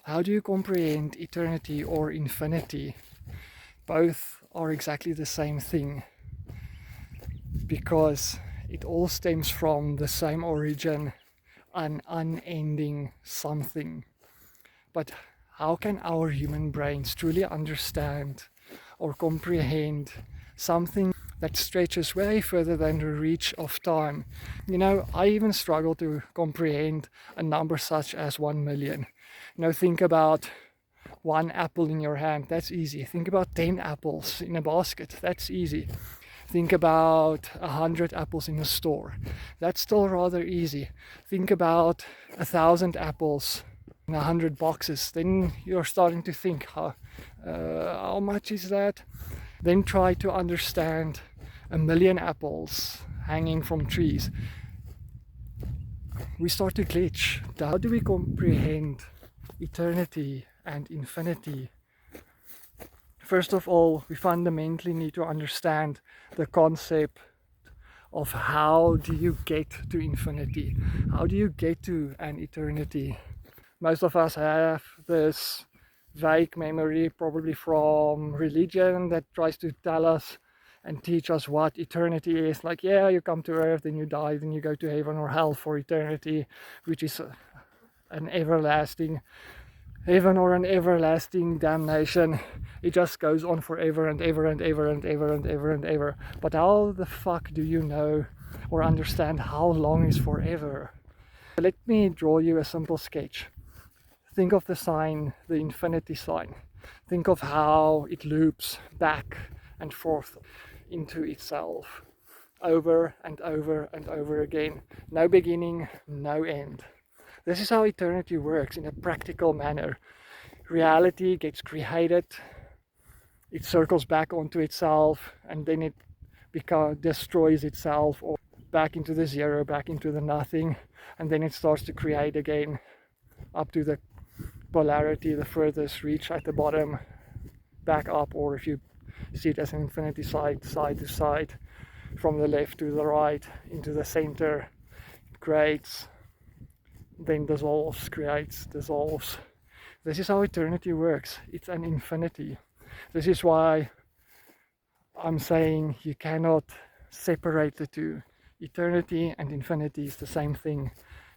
How do you comprehend eternity or infinity? Both are exactly the same thing, because it all stems from the same origin, an unending something. But how can our human brains truly understand or comprehend something that stretches way further than the reach of time? I even struggle to comprehend a number such as 1 million. Think about one apple in your hand, that's easy. Think about 10 apples in a basket, that's easy. Think about 100 apples in a store, that's still rather easy. Think about 1,000 apples in 100 boxes, then you're starting to think, how much is that? Then try to understand 1 million apples hanging from trees. We start to glitch. How do we comprehend eternity and infinity? First of all, we fundamentally need to understand the concept of how do you get to infinity? How do you get to an eternity? Most of us have this vague memory, probably from religion, that tries to tell us and teach us what eternity is. Like, yeah, you come to earth, then you die, then you go to heaven or hell for eternity, which is an everlasting heaven or an everlasting damnation. It just goes on forever and ever and ever and ever and ever and ever. But how the fuck do you know or understand how long is forever? Let me draw you a simple sketch. Think of the sign, the infinity sign. Think of how it loops back and forth into itself over and over and over again. No beginning, no end. This is how eternity works in a practical manner. Reality gets created, it circles back onto itself, and then it destroys itself, or back into the zero, back into the nothing, and then it starts to create again up to the polarity, the furthest reach at the bottom, back up, or if you see it as an infinity side to side, from the left to the right, into the center, it creates, then dissolves, creates, dissolves. This is how eternity works. It's an infinity. This is why I'm saying you cannot separate the two. Eternity and infinity is the same thing,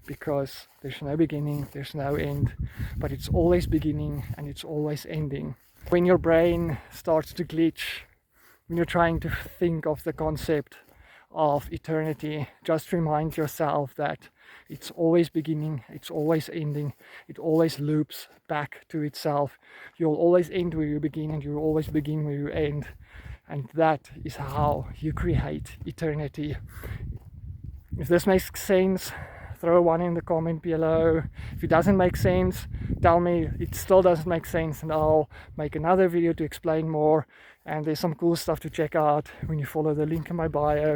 because there's no beginning, there's no end, but it's always beginning and it's always ending. When your brain starts to glitch, when you're trying to think of the concept of eternity, just remind yourself that it's always beginning, it's always ending, it always loops back to itself. You'll always end where you begin and you'll always begin where you end. And that is how you create eternity. If this makes sense, throw one in the comment below. If it doesn't make sense, tell me it still doesn't make sense, and I'll make another video to explain more. And there's some cool stuff to check out when you follow the link in my bio.